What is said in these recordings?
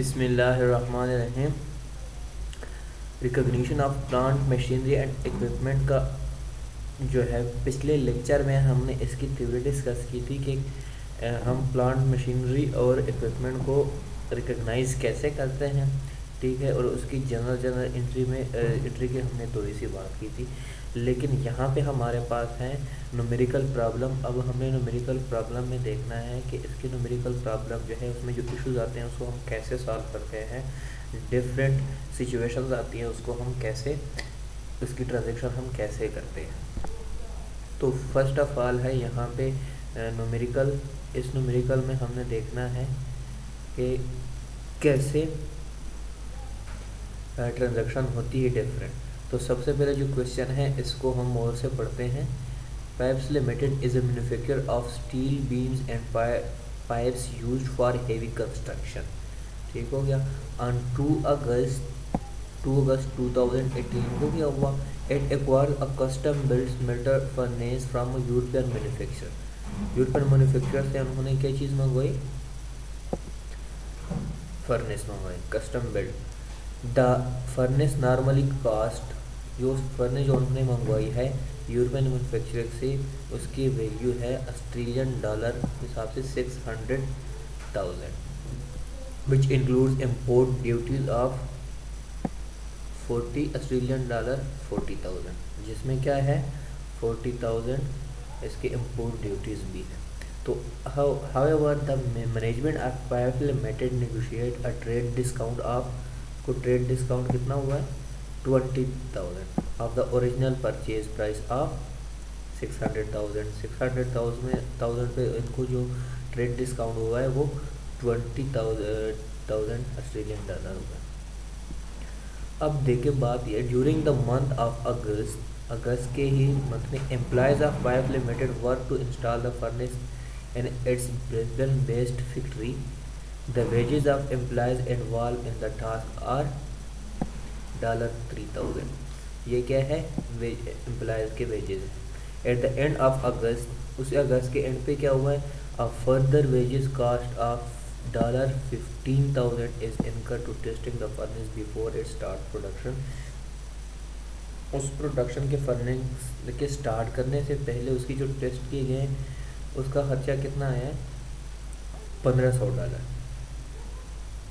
बिस्मिल्लाहिर्रहमानिर्रहीम। Recognition of plant machinery and equipment का जो है पिछले लेक्चर में हमने इसकी थ्योरी डिस्कस की थी कि हम प्लांट मशीनरी और इक्विपमेंट को रिकॉग्नाइज कैसे करते हैं, ठीक है। और उसकी जनरल एंट्री की हमने थोड़ी सी बात की थी। लेकिन यहाँ पे हमारे पास है न्यूमेरिकल प्रॉब्लम। अब हमें न्यूमेरिकल प्रॉब्लम में देखना है कि इसकी न्यूमेरिकल प्रॉब्लम जो है उसमें जो इश्यूज आते हैं उसको हम कैसे सॉल्व करते हैं, डिफरेंट सिचुएशंस आती हैं उसको हम कैसे, उसकी ट्रांजेक्शन हम कैसे करते हैं। तो फर्स्ट ऑफ ऑल है यहाँ पे न्यूमेरिकल। इस न्यूमेरिकल में हमने देखना है कि कैसे ट्रांजैक्शन होती है डिफरेंट। तो सबसे पहले जो क्वेश्चन है इसको हम और से पढ़ते हैं। Pipes limited is a manufacturer of steel beams and pipes used for heavy construction, ठीक हो गया। ऑन 2 अगस्त 2018 को क्या हुआ, it acquired a custom built smelter furnace from European manufacturer. European manufacturer से उन्होंने क्या चीज़ मंगवाई, फर्नेस मंगवाई, custom built. The furnace normally cost, जो फर्नेस जो उन्होंने मंगवाई है यूरोपियन मैन्युफैक्चरर से, उसकी वैल्यू है ऑस्ट्रेलियन डॉलर के हिसाब से 600,000, which includes import duties of 40 Australian dollar 40,000, जिसमें क्या है 40,000 इसके इम्पोर्ट ड्यूटीज़ भी है। तो however the management of pipe limited negotiate a trade discount of, को ट्रेड डिस्काउंट कितना हुआ है 20,000 of the original purchase price of 600,000। 600,000 पे इनको जो ट्रेड डिस्काउंट हुआ है वो 20,000 ऑस्ट्रेलियन डॉलर हुआ। अब देखें बात ये, during the month of August के ही मंथ में employees of pipe limited work to install the furnace in its Brisbane based factory. The wages of employees involved in the task are $3,000। ये क्या है, एम्प्लॉयज़ के wages. At the end of August, उस August के end पे क्या हुआ है, a further wages cost of $15,000 is incurred to testing the furnace before it start production. उस प्रोडक्शन के फर्नेस के स्टार्ट करने से पहले उसकी जो टेस्ट किए गए उसका खर्चा कितना आया है, $1,500।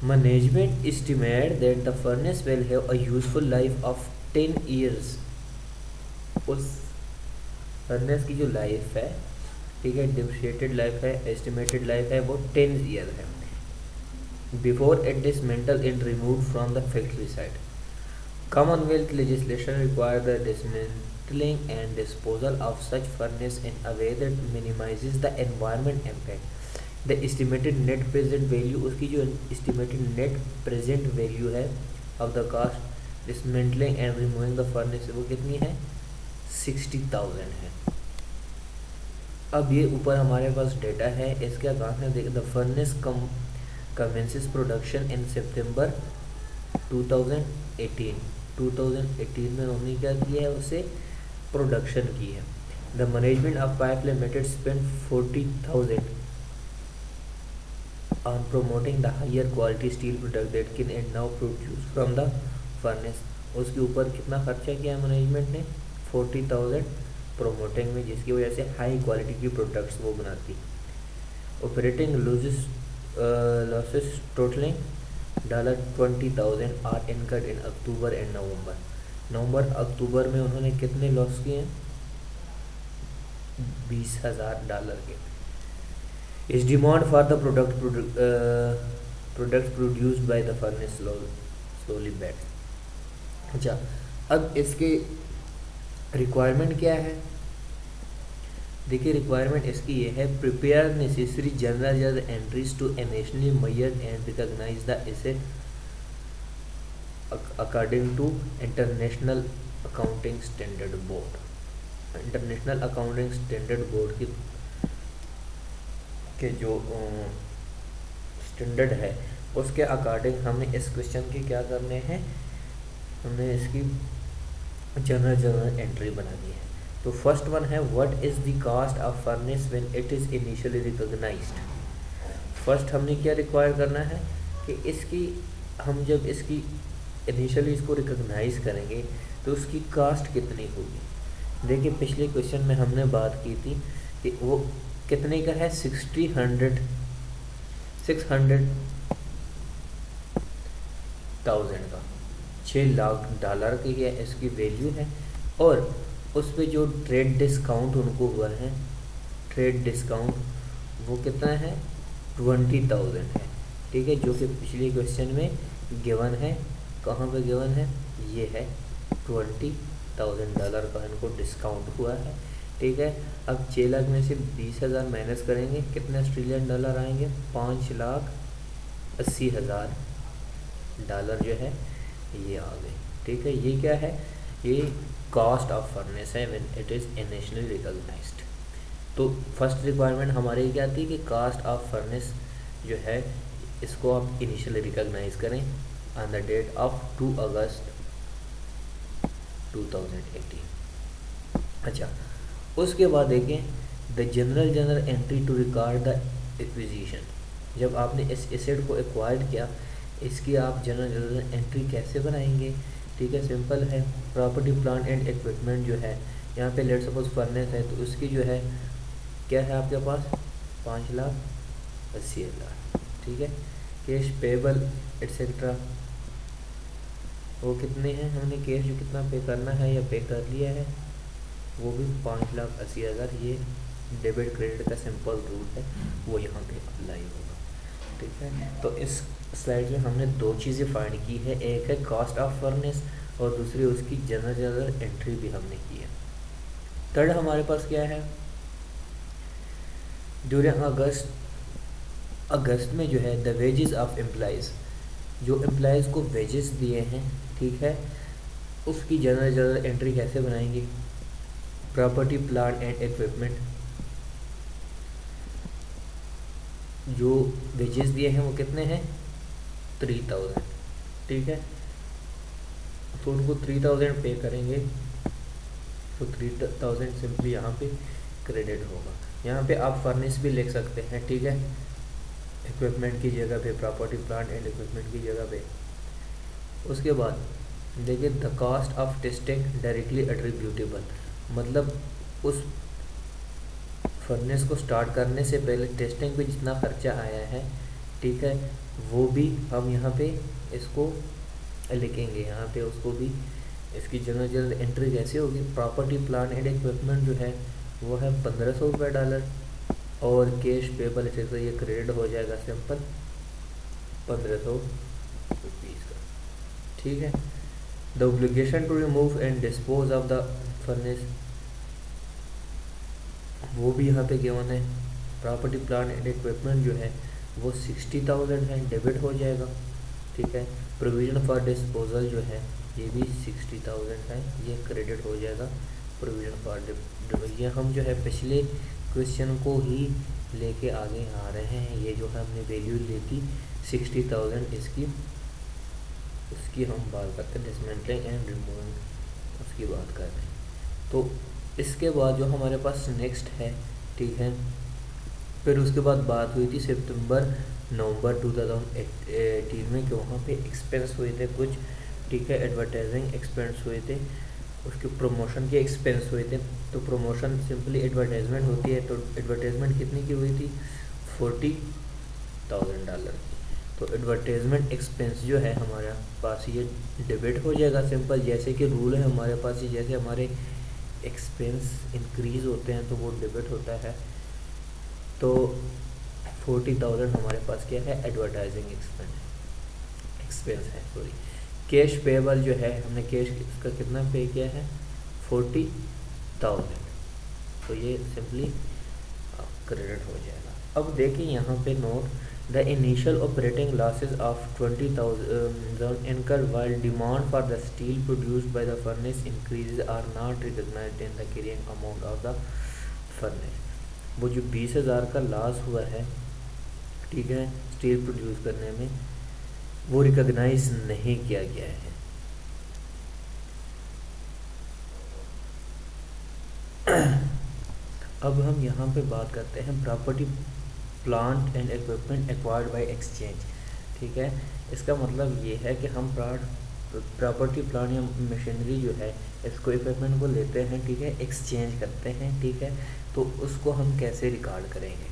Management estimate that the furnace will have a useful life of 10 years। उस फर्नेस की जो लाइफ है, ठीक है, डिप्रिशिएटेड लाइफ है, एस्टिमेटेड लाइफ है, वो 10 ईयर है। Before it dismantle and remove from the factory site. Commonwealth legislation require the dismantling and disposal of such furnace in a way that minimises the environment impact. The estimated net present value, उसकी जो estimated net present value है of the cost dismantling and removing the furnace, वो कितनी है 60,000 है। अब ये ऊपर हमारे पास डेटा है, इसके अकाउंट में देखें। The furnace commences production in सितंबर 2018 में उन्होंने क्या किया है, उसे प्रोडक्शन की है। The management of pipe limited spend 40,000 on promoting the higher quality steel product that can and now produced from the furnace। उसके ऊपर कितना खर्चा किया है मैनेजमेंट ने, 40,000 प्रोमोटिंग में, जिसकी वजह से हाई क्वालिटी की प्रोडक्ट्स वो बनाती। Operating losses totalling $20,000 are incurred in October and November अक्टूबर में उन्होंने कितने लॉस किए हैं, $20,000 के। इस demand for the product produced by the furnace slowly back. अच्छा, अब इसके रिक्वायरमेंट क्या है, देखिए रिक्वायरमेंट इसकी ये है, prepare necessary general entries to nationally measure and recognise the asset according to international accounting standard Board. International accounting standard Board की के जो स्टैंडर्ड है उसके अकॉर्डिंग हमने इस क्वेश्चन के क्या करने हैं, हमने इसकी जनरल एंट्री बनानी है। तो फर्स्ट वन है, what is the cost of furnace when it is initially recognised. First हमने क्या रिक्वायर करना है, कि इसकी हम जब इसकी इनिशियली इसको रिकॉग्नाइज करेंगे तो उसकी कास्ट कितनी होगी। देखिए पिछले क्वेश्चन में हमने बात की थी कि वो कितने का है, 600,000 का, $6 लाख की है इसकी वैल्यू है। और उस पे जो ट्रेड डिस्काउंट उनको हुआ है, ट्रेड डिस्काउंट वो कितना है, 20,000 है। ठीक है, जो कि पिछले क्वेश्चन में गिवन है। कहाँ पे गिवन है, ये है, $20,000 का इनको डिस्काउंट हुआ है। ठीक है, अब 6 लाख में से 20,000 माइनस करेंगे, कितने ऑस्ट्रेलियन डॉलर आएंगे, $5,80,000 जो है ये आ गए। ठीक है, ये क्या है, ये कॉस्ट ऑफ फर्नेस है when it is nationally recognised. तो फर्स्ट रिक्वायरमेंट हमारी क्या थी कि कास्ट ऑफ फर्नेस जो है इसको आप इनिशियली रिकॉग्नाइज करें on the date of 2 August 2018। अच्छा, उसके बाद देखें the general entry to record the acquisition. जब आपने इस एसेट को एक्वायर्ड किया, इसकी आप जनरल एंट्री कैसे बनाएंगे। ठीक है, सिंपल है, प्रॉपर्टी प्लांट एंड इक्विपमेंट जो है यहाँ पे लेट सपोज फर्नेस है तो उसकी जो है क्या है आपके पास, 5,80,000। ठीक है, कैश पेबल एट्सेट्रा वो कितने हैं, हमने कैश जो कितना पे करना है या पे कर लिया है वो भी 5,80,000। ये डेबिट क्रेडिट का सिंपल रूल है, वो यहाँ पे अप्लाई होगा। ठीक है, तो इस स्लाइड में हमने दो चीज़ें फाइंड की है, एक है कॉस्ट ऑफ फर्नेस और दूसरी उसकी जनरल एंट्री भी हमने की है। थर्ड हमारे पास क्या है, ड्यूरिंग अगस्त में जो है द वेजेस ऑफ एम्प्लॉइज़, जो एम्प्लॉइज़ को वेजेस दिए हैं, ठीक है, उसकी जनरल एंट्री कैसे बनाएंगे। प्रॉपर्टी प्लांट एंड इक्विपमेंट, जो वेजेस दिए हैं वो कितने हैं, 3,000। ठीक है, तो उनको 3,000 पे करेंगे तो 3,000 सिंपली यहाँ पे क्रेडिट होगा। यहाँ पे आप फर्नेस भी लिख सकते हैं। ठीक है, इक्विपमेंट की जगह पे, प्रॉपर्टी प्लांट एंड इक्विपमेंट की जगह पे। उसके बाद देखिए the cost of testing directly attributable, मतलब उस फर्नेस को स्टार्ट करने से पहले टेस्टिंग पे जितना खर्चा आया है, ठीक है, वो भी हम यहाँ पे इसको लिखेंगे। यहाँ पे उसको भी इसकी जनरल एंट्री कैसे होगी, प्रॉपर्टी प्लांट एंड इक्विपमेंट जो है वो है $1,500 और कैश पेबल एक्सेट्रा ये क्रेडिट हो जाएगा सिंपल 1,500 रुपीज़ का। ठीक है, the obligation to remove and dispose of the furnace वो भी यहाँ पे गिवन है। प्रॉपर्टी प्लांट एंड इक्विपमेंट जो है वो 60,000 है, डेबिट हो जाएगा। ठीक है, प्रोविजन फॉर डिस्पोजल जो है ये भी 60,000 है, ये क्रेडिट हो जाएगा प्रोविजन फॉर। ये हम जो है पिछले क्वेश्चन को ही लेके आगे आ रहे हैं। ये जो है हमने वैल्यू ली थी 60,000 इसकी, उसकी हम बात करते हैं, डिसमेंटलिंग एंड रिमूविंग उसकी बात कर रहे हैं। तो इसके बाद जो हमारे पास नेक्स्ट है, ठीक है, फिर उसके बाद बात हुई थी नवंबर 2018 में कि वहाँ पे एक्सपेंस हुए थे कुछ। ठीक है, एडवर्टाइजिंग एक्सपेंस हुए थे, उसके प्रमोशन के एक्सपेंस हुए थे। तो प्रमोशन सिंपली एडवर्टाइजमेंट होती है, तो एडवर्टाइजमेंट कितनी की हुई थी, $40,000। तो एडवर्टाइजमेंट एक्सपेंस जो है हमारे पास ये डेबिट हो जाएगा सिंपल, जैसे कि रूल है हमारे पास, जैसे हमारे एक्सपेंस इंक्रीज़ होते हैं तो वो डेबिट होता है। तो 40,000 हमारे पास क्या है, एडवर्टाइजिंग एक्सपेंस है, सॉरी। कैश पेबल जो है हमने कैश इसका कितना पे किया है, 40,000, तो ये सिंपली क्रेडिट हो जाएगा। अब देखिए यहाँ पे note, the initial operating losses of 20,000 incurred while demand for the steel produced by the furnace increases are not recognized in the carrying amount of the furnace। वो जो 20,000 का लॉस हुआ है, ठीक है, स्टील प्रोड्यूस करने में, वो रिकॉग्नाइज नहीं किया गया है। अब हम यहाँ पे बात करते हैं property plant and equipment acquired by exchange. ठीक है। इसका मतलब ये है कि हम प्रॉपर्टी प्लांट या मशीनरी जो है, इसको इक्विपमेंट को लेते हैं, ठीक है, एक्सचेंज करते हैं, ठीक है। तो उसको हम कैसे रिकॉर्ड करेंगे?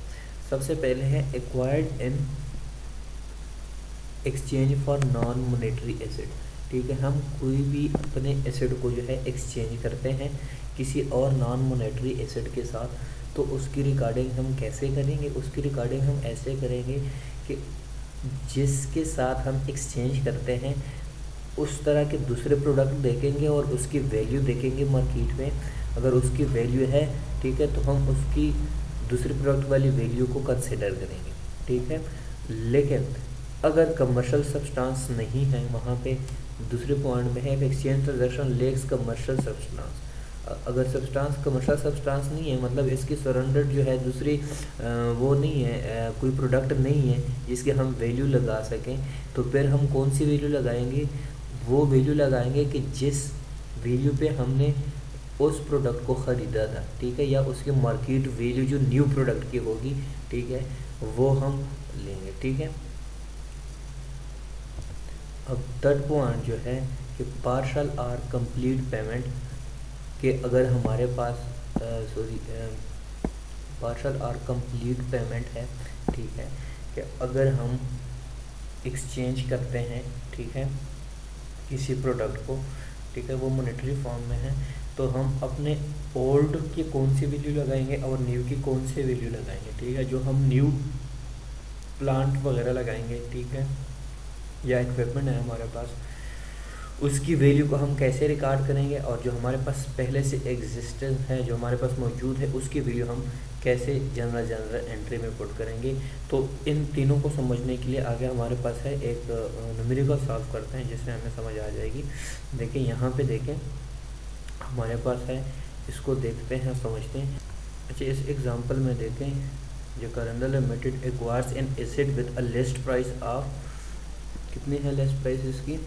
सबसे पहले है acquired in exchange for non monetary asset, ठीक है। हम कोई भी अपने एसेट को जो है एक्सचेंज करते हैं किसी और नॉन मोनेटरी एसेट के साथ, तो उसकी रिकॉर्डिंग हम कैसे करेंगे? उसकी रिकॉर्डिंग हम ऐसे करेंगे कि जिसके साथ हम एक्सचेंज करते हैं उस तरह के दूसरे प्रोडक्ट देखेंगे और उसकी वैल्यू देखेंगे मार्केट में। अगर उसकी वैल्यू है, ठीक है, तो हम उसकी दूसरी प्रोडक्ट वाली वैल्यू को कंसिडर करेंगे, ठीक है। लेकिन अगर कमर्शियल सब्सटेंस नहीं है, वहाँ पे दूसरे पॉइंट में है exchange transaction lacks commercial substance. अगर सब्सटेंस कमर्शियल सब्सटेंस नहीं है, मतलब इसकी सराउंडेड जो है दूसरी वो नहीं है, कोई प्रोडक्ट नहीं है जिसके हम वैल्यू लगा सकें, तो फिर हम कौन सी वैल्यू लगाएंगे? वो वैल्यू लगाएंगे कि जिस वैल्यू पे हमने उस प्रोडक्ट को ख़रीदा था, ठीक है, या उसकी मार्केट वैल्यू जो न्यू प्रोडक्ट की होगी, ठीक है, वो हम लेंगे, ठीक है। अब थर्ड पॉइंट जो है कि पार्शल आर कंप्लीट पेमेंट, कि अगर हमारे पास पार्शल आर कंप्लीट पेमेंट है, ठीक है, कि अगर हम एक्सचेंज करते हैं, ठीक है, किसी प्रोडक्ट को, ठीक है, वो मॉनेटरी फॉर्म में है, तो हम अपने ओल्ड की कौन सी वैल्यू लगाएंगे और न्यू की कौन सी वैल्यू लगाएंगे, ठीक है। जो हम न्यू प्लांट वगैरह लगाएंगे, ठीक है, या इक्विपमेंट है हमारे पास, उसकी वैल्यू को हम कैसे रिकॉर्ड करेंगे, और जो हमारे पास पहले से एग्जिस्टेंस है, जो हमारे पास मौजूद है, उसकी वैल्यू हम कैसे जनरल एंट्री में पुट करेंगे। तो इन तीनों को समझने के लिए आगे हमारे पास है एक न्यूमेरिकल सॉल्व करते हैं जिससे हमें समझ आ जाएगी। देखिए यहाँ पे देखें हमारे पास है, इसको देखते हैं, समझते हैं। अच्छा, इस एग्जांपल में देखें, जो Karandal limited acquires an asset with a list price of, कितनी है लिस्ट प्राइस इसकी?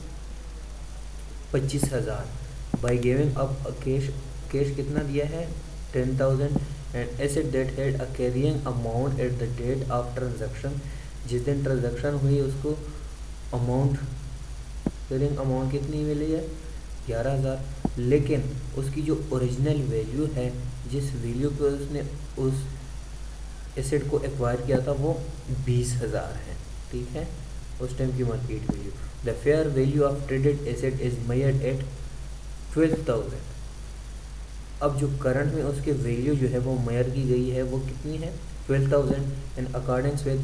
25,000 बाई गिविंग अप कैश कितना दिया है? 10,000 and asset that had a carrying amount at the date of transaction, जिस दिन ट्रांजैक्शन हुई उसको अमाउंट, कैरिंग अमाउंट कितनी मिली है? 11,000। लेकिन उसकी जो ओरिजिनल वैल्यू है, जिस वैल्यू पे उसने उस एसेट को एक्वायर किया था, वो 20,000 है, ठीक है, उस टाइम की market value. The fair value of traded asset is measured eight 12,000। अब जो करंट में उसके वैल्यू जो है वो मेजर की गई है, वो कितनी है? 12,000 in accordance with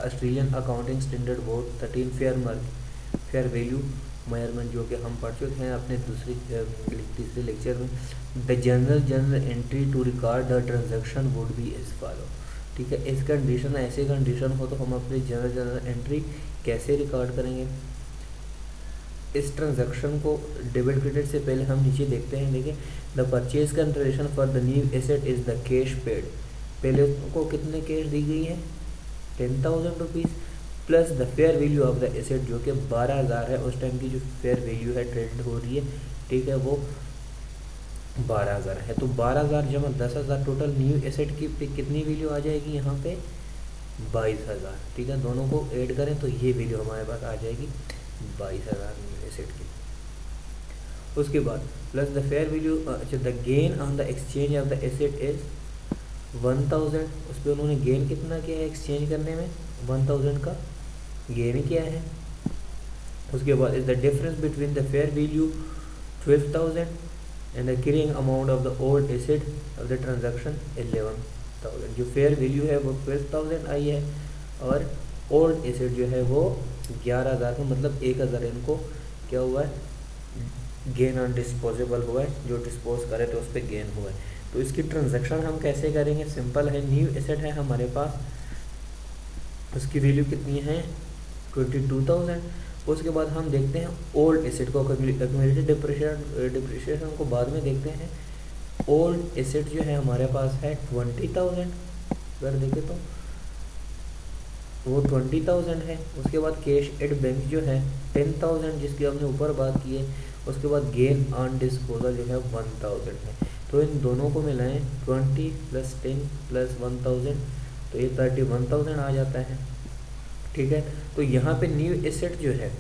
Australian accounting standard board 13 fair value measurement, जो कि हम पढ़ चुके हैं अपने तीसरे लेक्चर में। The general entry to record the transaction would be as follow, ठीक है। इस कंडीशन, ऐसे कंडीशन हो तो हम अपनी जनरल एंट्री कैसे रिकॉर्ड करेंगे? इस ट्रांजैक्शन को डेबिट क्रेडिट से पहले हम नीचे देखते हैं। देखिए, the purchase consideration for the new asset is the cash paid. पहले उसको कितने कैश दी गई है? 10,000 rupees plus the fair value of the asset, जो कि 12,000 है। उस टाइम की जो फेयर वैल्यू है ट्रेड हो रही है, ठीक है, वो 12,000 है। तो 12,000 जमा 10,000, टोटल न्यू एसेट की पे कितनी वैल्यू आ जाएगी यहाँ पे? 22,000, ठीक है। दोनों को ऐड करें तो ये वैल्यू हमारे पास आ जाएगी 22,000 न्यू एसेट की। उसके बाद प्लस द फेयर वैल्यू, अच्छा, the gain on the exchange of the asset is 1,000। उस पर उन्होंने गेन कितना किया है एक्सचेंज करने में? 1,000 का गेन किया है। उसके बाद is the difference between the fair value 12,000 and the carrying amount of the old asset of the transaction 11,000। जो फेयर वैल्यू है वो 12,000 आई है और ओल्ड एसेट जो है वो 11,000 में, मतलब 1,000 इनको क्या हुआ है? गेन ऑन डिस्पोजेबल हुआ है, जो डिस्पोज करे तो उस पर गेन हुआ है। तो इसकी ट्रांजैक्शन हम कैसे करेंगे? सिंपल है, न्यू एसेट है हमारे पास, उसकी वैल्यू कितनी है? 22,000। उसके बाद हम देखते हैं ओल्ड एसेट को, एक्यूमुलेटेड डिप्रिशिएशन को बाद में देखते हैं। ओल्ड एसेट जो है हमारे पास है 20,000, अगर देखें तो वो 20,000 है। उसके बाद कैश एट बैंक जो है 10,000, जिसकी हमने ऊपर बात की है। उसके बाद गेन ऑन डिस्पोजल जो है 1,000 है। तो इन दोनों को मिलाएं, 20 + 10 + 1,000, तो ये 31,000 आ जाता है, ठीक है। तो यहाँ पे न्यू एसेट जो है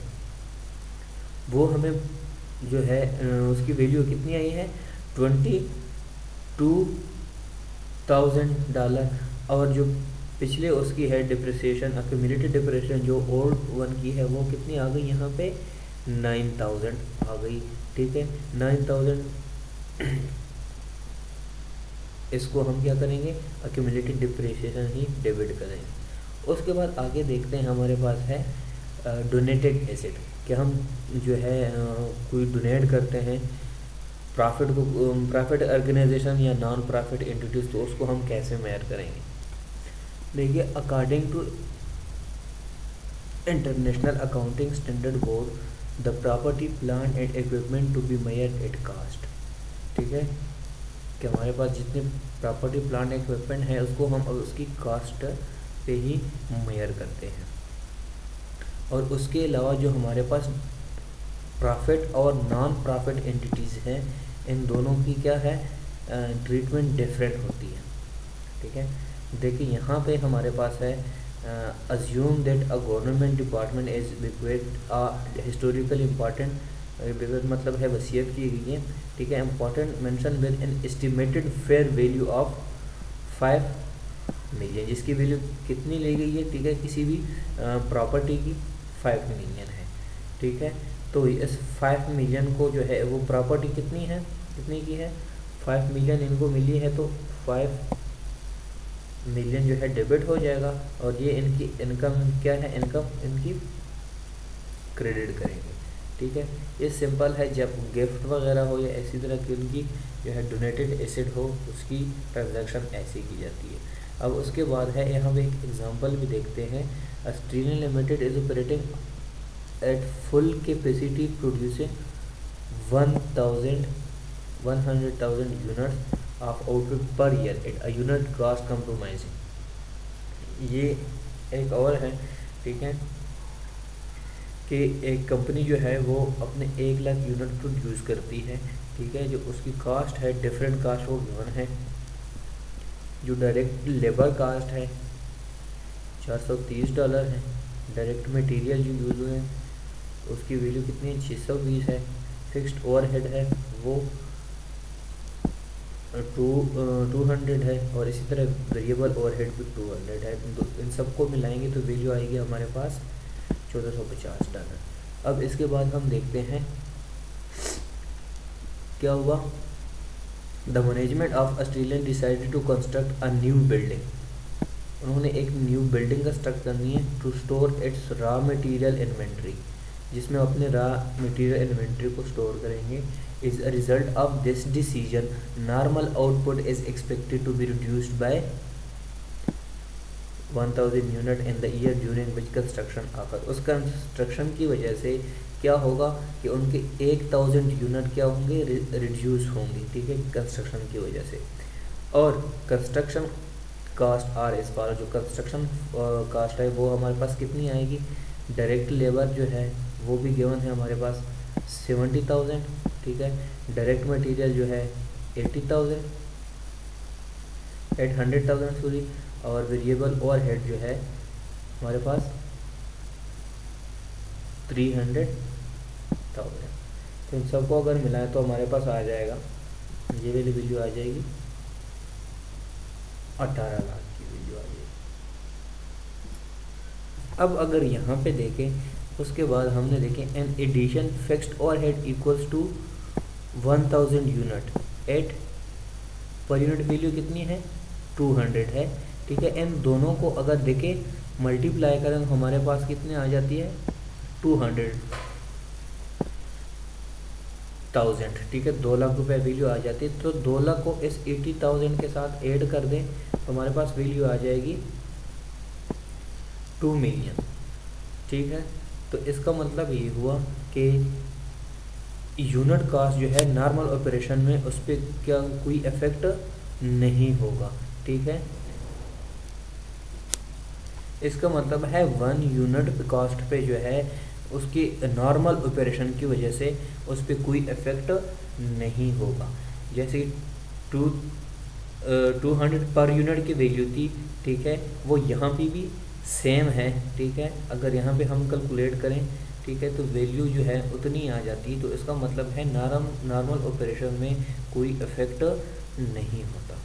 वो हमें जो है उसकी वैल्यू कितनी आई है, $22,000। और जो पिछले उसकी है डिप्रिसिएशन, अक्यूमुलेटेड डिप्रिसिएशन जो ओल्ड वन की है वो कितनी आ गई यहाँ पे, 9,000 आ गई। ठीक है, 9,000 इसको हम क्या करेंगे, अक्यूमुलेटेड डिप्रिसिएशन ही डेबिट करेंगे। उसके बाद आगे देखते हैं, हमारे पास है डोनेटेड एसेट। कि हम जो है कोई डोनेट करते हैं प्रॉफिट को, प्रॉफिट ऑर्गेनाइजेशन या नॉन प्रॉफिट एंटिटीज, तो उसको हम कैसे मेजर करेंगे। देखिए, according to international accounting standard board, the property plant and equipment to be measured at cost. ठीक है, कि हमारे पास जितने प्रॉपर्टी प्लांट इक्विपमेंट है उसको हम अब उसकी कास्ट पे ही मेजर करते हैं। और उसके अलावा जो हमारे पास प्रॉफिट और नॉन प्रॉफिट एंटिटीज़ हैं, इन दोनों की क्या है, ट्रीटमेंट डिफरेंट होती है। ठीक है, देखिए यहाँ पे हमारे पास है assume that a government department is bequeath historical important, मतलब है वसीयत की गई है। ठीक है, important mansion with an estimated fair value of 5 million, जिसकी वैल्यू कितनी ली गई है, ठीक है, किसी भी प्रॉपर्टी की 5 मिलियन है। ठीक है, तो इस 5 मिलियन को जो है वो प्रॉपर्टी कितनी है, कितनी की है, 5 मिलियन इनको मिली है, तो 5 मिलियन जो है डेबिट हो जाएगा। और ये इनकी इनकम क्या है, इनकम इनकी क्रेडिट करेंगे। ठीक है, ये सिंपल है। जब गिफ्ट वगैरह हो या इसी तरह की उनकी जो है डोनेटेड एसेट हो, उसकी ट्रांजैक्शन ऐसे की जाती है। अब उसके बाद है, यहाँ पे एक एग्जांपल भी देखते हैं। Australian limited is operating at full capacity producing 100,000 units of output per year at a unit cost compromising. ये एक और है। ठीक है, कि एक कंपनी जो है वो अपने 1 लाख यूनिट प्रोड्यूस करती है। ठीक है, जो उसकी कास्ट है, डिफरेंट कास्ट वो गिवन है। जो डायरेक्ट लेबर कास्ट है $430 है। डायरेक्ट मटेरियल जो यूज हुए हैं उसकी वैल्यू कितनी है, 620 है। फिक्स्ड ओवरहेड है वो 200 है। और इसी तरह वेरिएबल ओवरहेड भी 200 है। तो इन सबको मिलाएंगे तो वैल्यू आएगी हमारे पास $1450। अब इसके बाद हम देखते हैं क्या हुआ। The management of Australian decided to construct a new building. उन्होंने एक न्यू बिल्डिंग कंस्ट्रक्ट करनी है to store its raw material inventory, जिसमें अपने रॉ मटेरियल इन्वेंट्री को स्टोर करेंगे। Is a result of this decision normal output is expected to be reduced by 1000 unit in the year during which construction offer. उस construction की वजह से क्या होगा कि उनके 1000 यूनिट क्या होंगे, रिड्यूस होंगे। ठीक है, कंस्ट्रक्शन की वजह से। और कंस्ट्रक्शन कास्ट आर इस बार जो कंस्ट्रक्शन कास्ट है वो हमारे पास कितनी आएगी। डायरेक्ट लेबर जो है वो भी गिवन है हमारे पास 70,000। ठीक है, डायरेक्ट मटेरियल जो है 800,000 सॉरी। और वेरिएबल ओवरहेड जो है हमारे पास 300,000। तो इन सबको अगर मिलाएं तो हमारे पास आ जाएगा, ये वाली वैल्यू आ जाएगी 18 लाख की वैल्यू आ जाएगी। अब अगर यहाँ पे देखें, उसके बाद हमने देखें an addition fixed overhead equals to 1000 unit at per unit value कितनी है, 200 है। ठीक है, इन दोनों को अगर देखें मल्टीप्लाई करें तो हमारे पास कितने आ जाती है, 200,000। ठीक है, 2 लाख रुपए वैल्यू आ जाती है। तो 2 लाख को इस 80,000 के साथ ऐड कर दें तो हमारे पास वैल्यू आ जाएगी 2 मिलियन। ठीक है, तो इसका मतलब ये हुआ कि यूनिट कास्ट जो है नॉर्मल ऑपरेशन में उस पर क्या कोई इफेक्ट नहीं होगा। ठीक है, इसका मतलब है 1 यूनिट कास्ट पे जो है उसकी नॉर्मल ऑपरेशन की वजह से उस पर कोई इफेक्ट नहीं होगा। जैसे 200 पर यूनिट की वैल्यू थी, ठीक है, वो यहाँ पे भी सेम है, ठीक है, अगर यहाँ पे हम कैलकुलेट करें, ठीक है, तो वैल्यू जो है उतनी आ जाती है, तो इसका मतलब है नॉर्मल ऑपरेशन में कोई इफेक्ट नहीं होता।